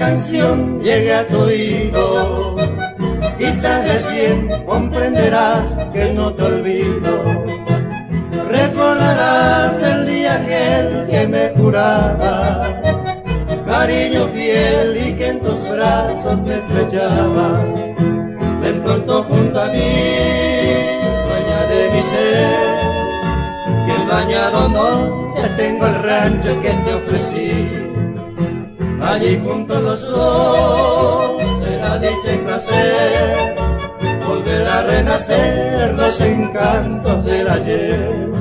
canción llegue a tu oído, quizás recién comprenderás que no te olvido. Recordarás el día aquel que me juraba cariño fiel y que en tus brazos me estrechaba. De pronto junto a mí, dueña de mi ser, y el bañado no, ya tengo el rancho que te ofrecí. Allí juntos los dos será dicha y placer, volver a renacer los encantos del ayer.